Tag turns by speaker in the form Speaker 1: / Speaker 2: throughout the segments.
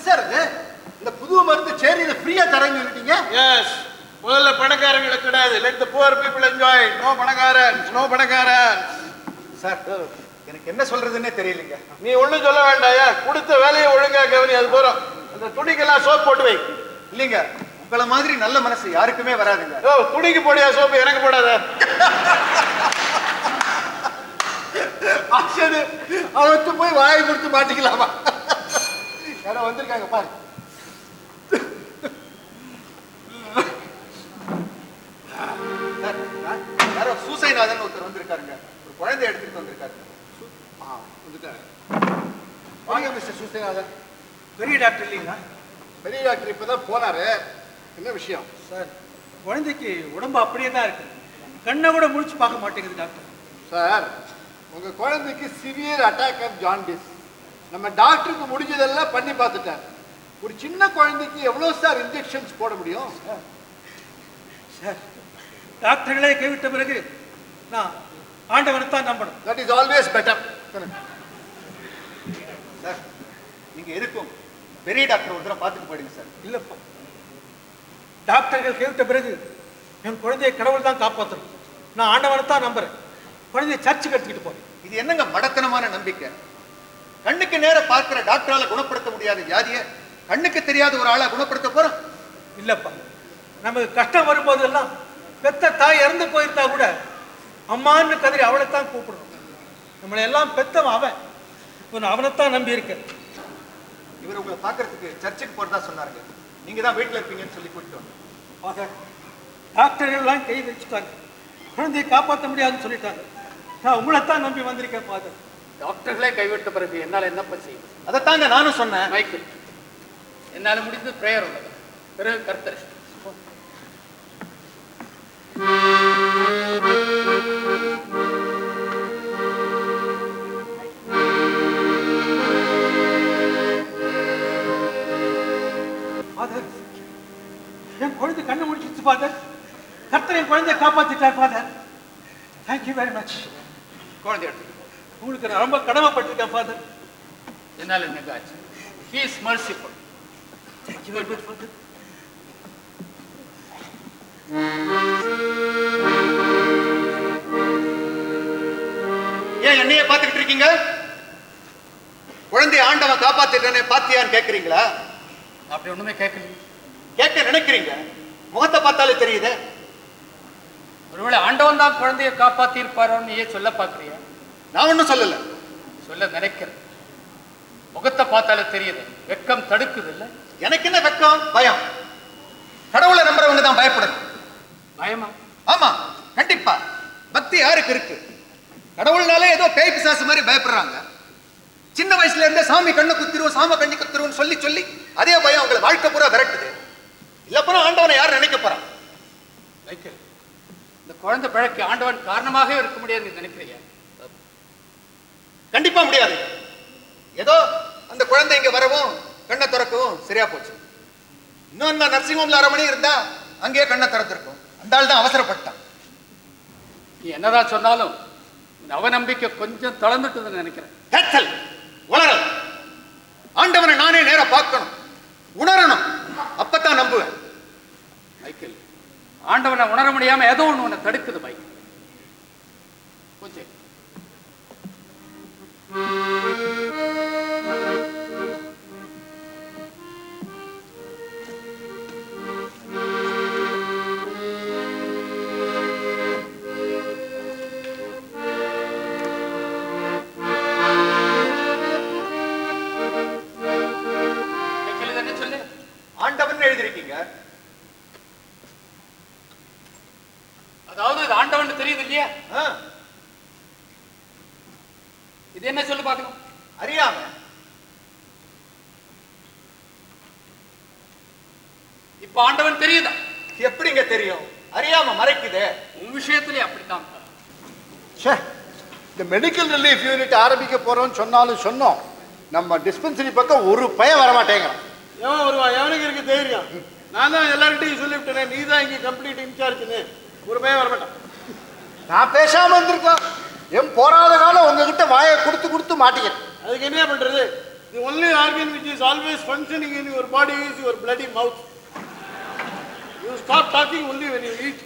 Speaker 1: Sir இது? இந்த புது மருந்து சேரியில ஃப்ரீயா தரேன்னு சொல்லிட்டீங்க.
Speaker 2: எஸ், முதல்ல பணக்காரங்களுக்கு கிடையாது. Let the poor people enjoy. No பணக்காரன், நோ பணக்காரன்.
Speaker 1: சார் எனக்கு என்ன சொல்றதுன்னே தெரியலங்க.
Speaker 2: நீ ஒண்ணும் சொல்ல வேண்டாயா, கொடுத்த வேலையை ஒழுங்கா கவனி, அது போறோம். அந்த துணிக்கெல்லாம் சோப் போட்டு வை.
Speaker 1: இல்லைங்க, உங்களை மாதிரி நல்ல மனசு யாருக்குமே வராதுங்க.
Speaker 2: ஓ, துணிக்கு போடியா சோப்பு, எனக்கு போடாத.
Speaker 1: அவத்து போய் வாயை கொடுத்து மாட்டிக்கலாமா? யாரோ வந்திருக்காங்க பாரு. யாரோ சூசைநாதன் ஒருத்தர் வந்திருக்காருங்க. ஒரு குழந்தை எடுத்துட்டு வந்திருக்காரு. வாங்க மிஸ்டர் சூசைநாதன்.
Speaker 3: பெரிய டாக்டர் இல்லைங்களா?
Speaker 1: பெரிய டாக்டர் இப்பதான் போனாரு. என்ன விஷயம்
Speaker 3: சார்? குழந்தைக்கு உடம்பு அப்படியே தான் இருக்கு, கண்ணை கூட முழிச்சு பார்க்க மாட்டேங்குது டாக்டர்.
Speaker 1: சார், உங்க குழந்தைக்கு சிவியர் அட்டாக் ஆஃப் ஜாண்டிஸ். நம்ம டாக்டருக்கு முடிஞ்சதெல்லாம் பண்ணி பார்த்துட்டார். ஒரு சின்ன குழந்தைக்கு எவ்வளவு சார் இன்ஜெக்ஷன்ஸ் போட முடியும்?
Speaker 3: சார், டாக்டர்களே கைவிட்ட பிறகு நான் ஆண்டவனை தான் நம்பணும்.
Speaker 1: That is always better. Sir, நீங்க இருக்கும் பெரிய டாக்டர் ஒரு தடவை பார்த்துட்டு போயிடுங்க சார்.
Speaker 3: இல்லப்பா, டாக்டர்கள் கைவிட்ட பிறகு என் குழந்தையை கடவுள் தான் காப்பாற்றணும். நான் ஆண்டவனை தான் நம்புறேன். குழந்தைய சர்ச்சுக்கு எடுத்துக்கிட்டு போறேன்.
Speaker 1: இது என்னங்க மடத்தனமான நம்பிக்கை? கண்ணுக்கு நேர பார்க்கிற டாக்டரால குணப்படுத்த முடியாத வியாதியை கண்ணுக்கு தெரியாத ஒரு ஆளா குணப்படுத்த போறோம்?
Speaker 3: இல்லப்பா, நமக்கு கஷ்டம் வரும்போதெல்லாம் பெத்த தாய் இறந்து போயிருந்தா கூட அம்மான்னு கதறி அவளைத்தான் கூப்பிடணும். நம்மளை எல்லாம் பெத்தவன் அவன். இப்போ நான் அவனைத்தான் நம்பி இருக்கேன்.
Speaker 1: இவர் உங்களை பார்க்கறதுக்கு சர்ச்சுக்கு போறதா சொன்னாருங்க. நீங்க தான் வீட்டில் இருப்பீங்கன்னு சொல்லி கூட்டிட்டு
Speaker 3: வந்தேன். டாக்டர்கள் எல்லாம் கை வச்சுட்டாங்க, குழந்தையை காப்பாற்ற முடியாதுன்னு சொல்லிட்டாங்க. நான் உங்களைத்தான் நம்பி வந்திருக்கேன் ஃபாதர்.
Speaker 4: டாக்டர்களே கைவிட்ட பிறகு என்னால் என்னப்பா செய்யும்?
Speaker 1: அதைத்தாங்க நானும் சொன்னேன்.
Speaker 4: மைக்கேல், என்னால் முடிந்தது பிரேயர் உள்ளது, பிறகு கர்த்தர்.
Speaker 3: ஃபாதர், என் குழந்தை கண்ணு முடிச்சிச்சு ஃபாதர். கர்த்தர் என் குழந்தையை காப்பாத்திட்டார் ஃபாதர். Thank you very much.
Speaker 4: குழந்தை எடுத்து
Speaker 3: உங்களுக்கு நான் ரொம்ப கடமைப்பட்டிருக்கேன் ஃபாதர்.
Speaker 4: என்னால் என்னங்க ஆச்சு? He is merciful.
Speaker 3: Thank you very much father.
Speaker 1: ஏன் என்னையே பார்த்துக்கிட்டு இருக்கீங்க? குழந்தைய ஆண்டவன் காப்பாத்திட்டானே பாத்தியான்னு கேட்கறீங்களா?
Speaker 4: அப்படி ஒண்ணுமே கேட்கல.
Speaker 1: கேட்க நினைக்கிறீங்க, முகத்தை பார்த்தாலே தெரியுது.
Speaker 4: ஒருவேளை ஆண்டவன் தான் குழந்தைய காப்பாத்தி இருப்பாரோன்னு நீயே சொல்ல பாக்குறியா?
Speaker 1: நான் ஒன்னும் சொல்லல.
Speaker 4: சொல்ல நினைக்கிறேன். முகத்தை பார்த்தாலே தெரியுது, வெக்கம் தடுக்குது இல்ல?
Speaker 1: எனக்கு என்ன வெக்கம், பயம்? கடவுளை நம்புறவங்க தான் பயப்படணும்.
Speaker 4: பயமா?
Speaker 1: ஆமா, கண்டிப்பா. பக்தி யாருக்கு இருக்கு? கடவுள்னாலே ஏதோ பேய் பிசாசு மாதிரி பயப்படுறாங்க. சின்ன வயசுல இருந்தே சாமி கண்ணை குத்திருவோம், சாம கண்ணி குத்திருவோம் சொல்லி சொல்லி அதே பயம் உங்களை வாழ்க்கை பூரா விரட்டுது. இல்லப்பறம் ஆண்டவனை யார் நினைக்க போறான்?
Speaker 4: மைக்கேல், இந்த குழந்தை பிழைக்கு ஆண்டவன் காரணமாகவே இருக்க முடியாதுன்னு நீ நினைக்கிறியா?
Speaker 1: கண்டிப்பா முடியாது. ஏதோ அந்த குழந்தை இங்க வரவும் கண்ணை திறக்கவும் சரியா போச்சு. இன்னும் நர்சிங் ஹோம்ல 1/2 மணி இருந்தா அங்கேயே கண்ணை திறந்திருக்கும். அந்த ஆள் தான் அவசரப்பட்டான்.
Speaker 4: நீ என்னதான் சொன்னாலும் அவநம்பிக்கை கொஞ்சம் தளர்ந்துட்டுதுன்னு நினைக்கிறேன்.
Speaker 1: கத்தல் உணரல். ஆண்டவனை நானே நேர பார்க்கணும், உணரணும், அப்பதான் நம்புவேன்.
Speaker 4: மைக்கேல், ஆண்டவனை உணர முடியாம ஏதோ ஒண்ணு உன்னை தடுக்குது மைக்கேல். கொஞ்சம்
Speaker 1: ஆண்டவன் எழுதிருக்கீங்க.
Speaker 4: அதாவது இது ஆண்டவன் தெரியுது இல்லையா? இது என்ன சொல்லு பார்க்கலாம்.
Speaker 1: அறியாம.
Speaker 4: இப்ப ஆண்டவன் தெரியுதா?
Speaker 1: எப்படிங்க தெரியும்? அறியாம மறைக்குது.
Speaker 4: உன் விஷயத்திலே அப்படித்தான்.
Speaker 1: இந்த மெடிக்கல் ரிலீஃப் யூனிட் ஆரம்பிக்க போறோம்னு சொன்னாலும் சொன்னோம், நம்ம டிஸ்பென்சரி பக்கம் ஒரு பையன் வரமாட்டேங்கிறான்.
Speaker 2: எவன் வருவா? எவனுக்கு இருக்கு தைரியம்? நான் தான் எல்லார்கிட்டையும் சொல்லிவிட்டேனே, நீ தான் இங்கே கம்ப்ளீட் இன்சார்ஜ்னு. ஒரு பையன் வரமாட்டான்.
Speaker 1: நான் பேசாம இருந்திருக்கோம். என் போராத காலம் உங்ககிட்ட வாயை கொடுத்து கொடுத்து மாட்டிக்கிறேன்.
Speaker 2: அதுக்கு என்ன பண்றது? The only organ which is always functioning in your body is your bloody mouth. You stop talking only when you eat.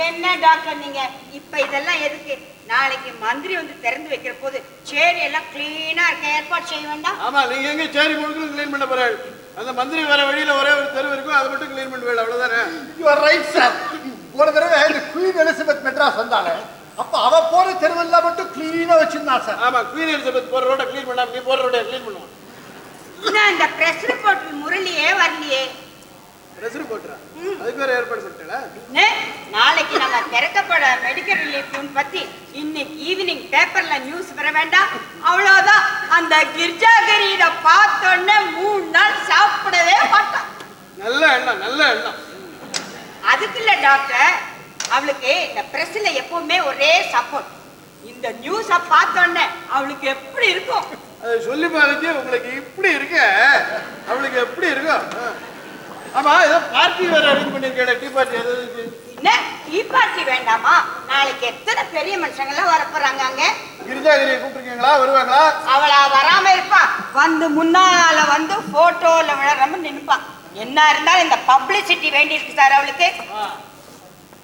Speaker 5: என்ன டாக்டர் நீங்க இப்ப இதெல்லாம் எதுக்கு? நாளைக்கு மந்திரி வந்து திறந்து வைக்கிற போது சேரி எல்லாம் கிளீனா இருக்க ஏற்பாடு செய்ய வேண்டாம்?
Speaker 2: ஆமா, நீங்க எங்க சேரி முழுக்க க்ளீன் பண்ண போறாரு? அந்த மந்திரி வர வழியில ஒரே ஒரு தெரு இருக்கும், அதை மட்டும் க்ளீன் பண்ண வேலை, அவ்வளவுதானே?
Speaker 1: You are right sir. ஒரு தடவை இந்த குயின் எலிசபெத் மெட்ராஸ் வந்தாங்க, அப்ப அவ போற தெருவெல்லாம் மட்டும் கிளீனா வச்சிருந்தா சார்.
Speaker 2: ஆமா, குயின் எலிசபெத் போற ரோட க்ளீன் பண்ணாம நீ போற ரோட க்ளீன் பண்ணுவான்.
Speaker 5: இன்னும் இந்த பிரஸ் ரிப்போர்ட் முரளியே வரலையே.
Speaker 2: பிரஸ் ரிப்போர்ட்டா? அதுக்கு வேற ஏற்பாடு பண்ணிட்டல.
Speaker 5: நாளைக்கு நம்ம திறக்கப்பட மெடிக்கல் ரிலீஃப் பத்தி இன்னைக்கு ஈவினிங் பேப்பர்ல நியூஸ் வர வேண்டாம்? அவ்வளவுதான். அந்த கிர்ஜாகரியிட பார்த்தோன்னே 3 நாள் சாப்பிடவே மாட்டான்.
Speaker 2: நல்ல எண்ணம், நல்ல எண்ணம்.
Speaker 5: அதுக்கு இல்ல டாக்டர், அவளுக்கு இந்த பிரஸ்ல எப்பவுமே ஒரே சப்போர்ட். இந்த நியூஸ பார்த்தோன்னே அவளுக்கு எப்படி இருக்கும்?
Speaker 2: அதை சொல்லி பாருங்க, உங்களுக்கு இப்படி இருக்க அவளுக்கு எப்படி இருக்கும்? ஆமா, ஏதோ பார்ட்டி வேற அரேஞ்ச் பண்ணிருக்கேன். டீ பார்ட்டி எதாவது?
Speaker 5: என்ன டீ பார்ட்டி வேண்டாமா? நாளைக்கு எத்தனை பெரிய மனுஷங்க எல்லாம் வர போறாங்க. அங்க
Speaker 2: கிரிஜாகிரியை கூப்பிட்டுருக்கீங்களா? வருவாங்களா?
Speaker 5: அவளா வராம இருப்பா. வந்து முன்னால வந்து போட்டோல விழறம நின்னுப்பா. என்ன இருந்தாலும் இந்த பப்ளிசிட்டி வேண்டி இருக்கு சார் அவளுக்கு.